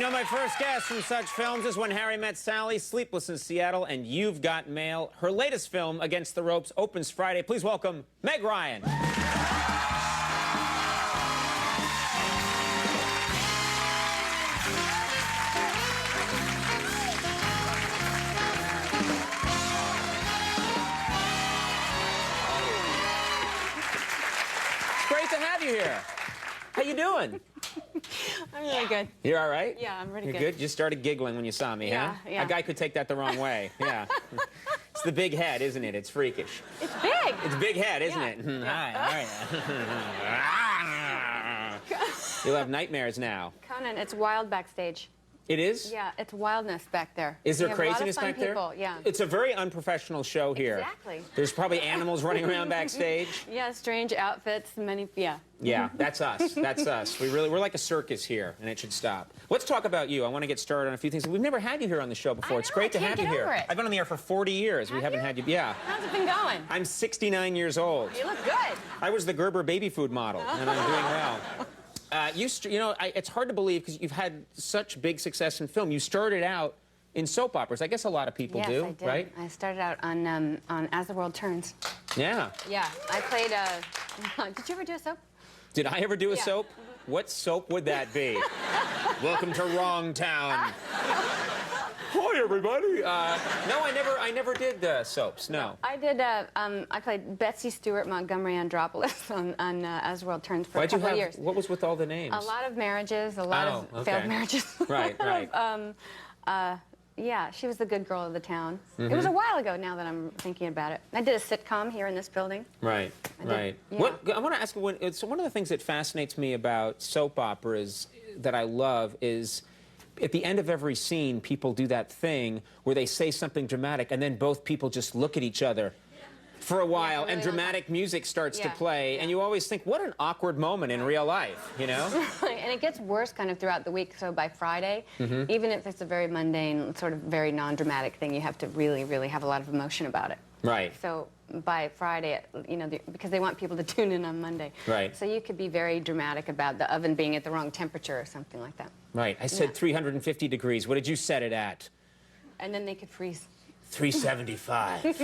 know, my first guest from such films is When Harry Met Sally, Sleepless in Seattle, and You've Got Mail. Her latest film, Against the Ropes, opens Friday. Please welcome Meg Ryan. It's great to have you here. How you doing? I'm really good. You're all right? Yeah, I'm really You're good. good? You started giggling when you saw me, huh? Yeah. A guy could take that the wrong way. Yeah. It's the big head, isn't it? It's freakish. It's big. It's big head, isn't Yeah. it? Yeah. All right. You'll have nightmares now. Conan, it's wild backstage. It is? Yeah, it's wildness back there. Is there We have a lot of craziness fun back there? people. Yeah. It's a very unprofessional show here. Exactly. There's probably animals running around backstage. Yeah, strange outfits, many, yeah. Yeah, that's us. That's us. We're like a circus here, and it should stop. Let's talk about you. I want to get started on a few things. We've never had you here on the show before. It's great to have you here. Over it. I've been on the air for 40 years. We haven't had you. Yeah. How's it been going? I'm 69 years old. You look good. I was the Gerber baby food model, and I'm doing well. It's hard to believe because you've had such big success in film. You started out in soap operas. I guess a lot of people do, I did. right? I started out on As the World Turns. Yeah. Yeah, I played did you ever do a soap? Did I ever do a Yeah. soap? What soap would that be? Welcome to Wrong Town. Hi, everybody. No, I never did soaps. No. I did. I played Betsy Stewart Montgomery Andropoulos on As the World Turns for a couple of years. What was with all the names? A lot of marriages, a lot of failed marriages. Right, right. Yeah, she was the good girl of the town. It was a while ago now that I'm thinking about it. I did a sitcom here in this building. Right, right. Yeah. I want to ask you, it's one of the things that fascinates me about soap operas that I love is at the end of every scene, people do that thing where they say something dramatic and then both people just look at each other for a while, really and dramatic music starts to play, and you always think, what an awkward moment in real life, you know? And it gets worse kind of throughout the week, so by Friday, even if it's a very mundane, sort of very non-dramatic thing, you have to really, really have a lot of emotion about it. Right. So by Friday, because they want people to tune in on Monday. Right. So you could be very dramatic about the oven being at the wrong temperature or something like that. Right. I said 350 degrees. What did you set it at? And then they could freeze. 375. And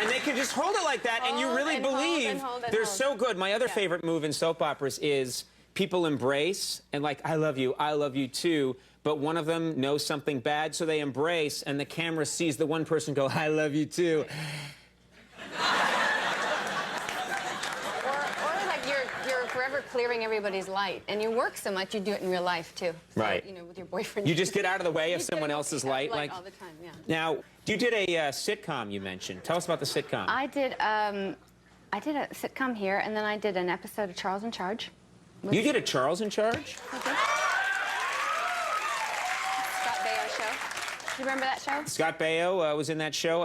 they can just hold it like that, and you really believe they're so good. My other favorite move in soap operas is people embrace, and like, I love you too, but one of them knows something bad, so they embrace, and the camera sees the one person go, I love you too. You're forever clearing everybody's light, and you work so much you do it in real life too. So, right. With your boyfriend. You just get out of the way of someone else's light, like all the time. Yeah. Now, you did a sitcom. You mentioned. Tell us about the sitcom. I did a sitcom here, and then I did an episode of Charles in Charge. You did a Charles in Charge? Scott Baio show. Do you remember that show? Scott Baio was in that show.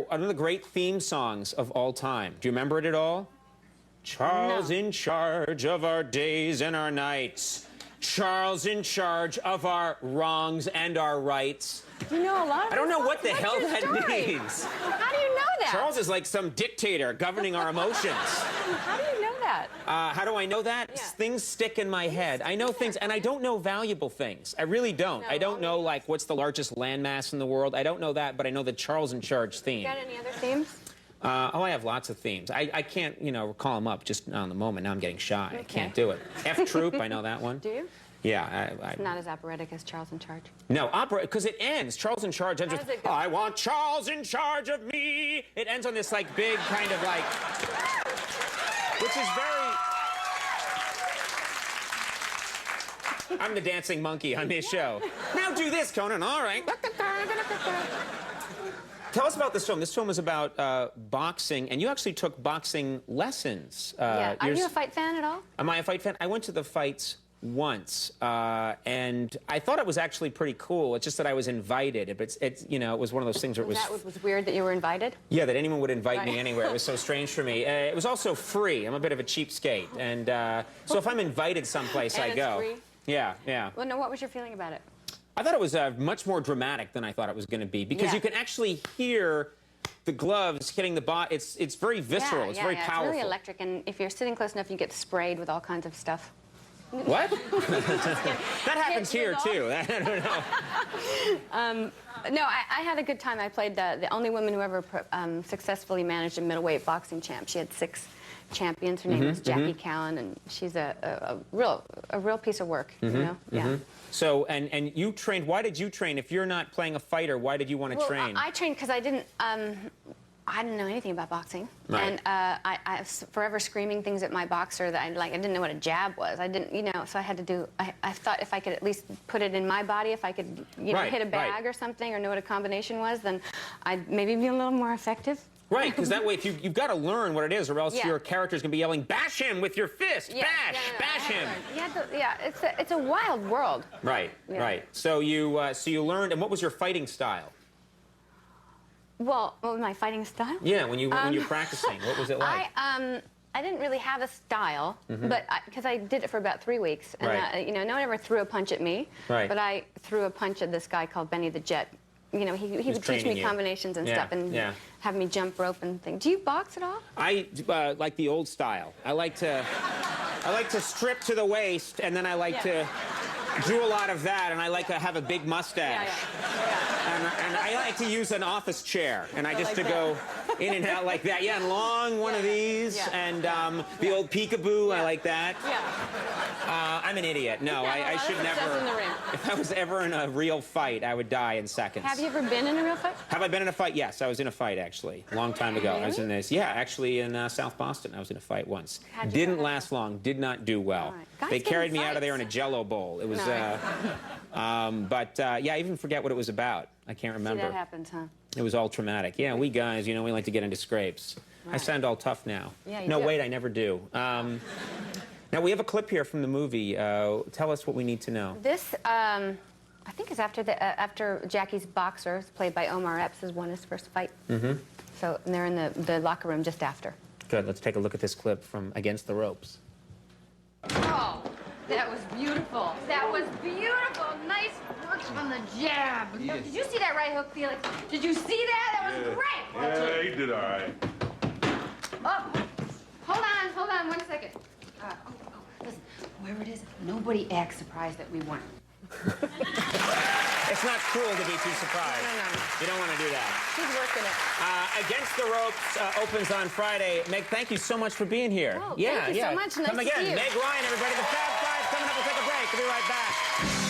One of the great theme songs of all time. Do you remember it at all? Charles in charge of our days and our nights. Charles in charge of our wrongs and our rights. You know a lot of I don't know what the What's hell your that story? means. How do you know that? Charles is like some dictator governing our emotions. How do you know that? How do I know that? Yeah. Things stick in my head. I know things, and I don't know valuable things. I really don't. No, I don't know, like, what's the largest landmass in the world. I don't know that, but I know the Charles in Charge theme. You got any other themes? I have lots of themes. I can't, call them up just on the moment. Now I'm getting shy. Okay. I can't do it. F Troop, I know that one. Do you? Yeah. It's not as operatic as Charles in Charge. No, opera, because it ends. Charles in Charge ends How with, does it go? I want Charles in charge of me. It ends on this, like, big kind of, like, which is very... I'm the dancing monkey on this show. Now do this, Conan. All right. Tell us about this film. This film is about boxing, and you actually took boxing lessons. Yeah. Are you a fight fan at all? Am I a fight fan? I went to the fights once, and I thought it was actually pretty cool. It's just that I was invited. It was one of those things where it was... That was weird that you were invited? Yeah, that anyone would invite me anywhere. It was so strange for me. It was also free. I'm a bit of a cheapskate, and so if I'm invited someplace, I go. Free? Yeah, yeah. Well, no, what was your feeling about it? I thought it was much more dramatic than I thought it was going to be, because you can actually hear the gloves hitting the bot. It's very visceral. It's very powerful. It's really electric, and if you're sitting close enough, you get sprayed with all kinds of stuff. What? That happens here too. I don't know. No, I had a good time. I played the only woman who ever successfully managed a middleweight boxing champ. She had 6 champions. Her name was Jackie Callan, and she's a real piece of work. You know? Yeah. So, and you trained. Why did you train? If you're not playing a fighter, why did you want to train? I trained because I didn't know anything about boxing, right. and I was forever screaming things at my boxer that I didn't know what a jab was. I didn't, so I had to do. I thought if I could at least put it in my body, if I could, hit a bag or something, or know what a combination was, then I'd maybe be a little more effective. Right, because that way, if you've got to learn what it is, or else your character's going to be yelling, "Bash him with your fist! Bash him!" It's a wild world. Right, right. So you learned, and what was your fighting style? Well, what was my fighting style? Yeah, when you were practicing, what was it like? I didn't really have a style, but because I did it for about 3 weeks, and no one ever threw a punch at me, but I threw a punch at this guy called Benny the Jet. He would teach me combinations and stuff, and have me jump rope and things. Do you box at all? I like the old style. I like to strip to the waist, and then I like to do a lot of that, and I like to have a big mustache. And I like to use an office chair, and I just go in and out like that. Yeah, and long one of these, and the old peekaboo, I like that. I'm an idiot. No, I should never. If I was ever in a real fight, I would die in seconds. Have you ever been in a real fight? Have I been in a fight? Yes, I was in a fight, actually, a long time ago. Really? I was in this. Yeah, actually in South Boston. I was in a fight once. Didn't last long. Did not do well. They carried me out of there in a Jello bowl. It was, yeah, I even forget what it was about. I can't remember. See, that happens, huh? It was all traumatic. Yeah, we guys, we like to get into scrapes. I sound all tough now. Yeah, you no, do. wait, I never do. Now, we have a clip here from the movie. Tell us what we need to know. This, I think, is after Jackie's boxer, played by Omar Epps, has won his first fight. So and they're in the locker room just after. Good. Let's take a look at this clip from Against the Ropes. Oh, that was beautiful. That was beautiful. Nice work from the jab. Yes. Did you see that right hook, Felix? Did you see that? That was great. Yeah, he did all right. Oh, hold on 1 second. Listen, whoever it is, nobody acts surprised that we won. It's not cruel to be too surprised. No. You don't want to do that. She's working it. Against the Ropes opens on Friday. Meg, thank you so much for being here. Oh, thank you so much. Nice Come to again. see you. Meg Ryan, everybody. The Fab Five coming up. We'll take a break. We'll be right back.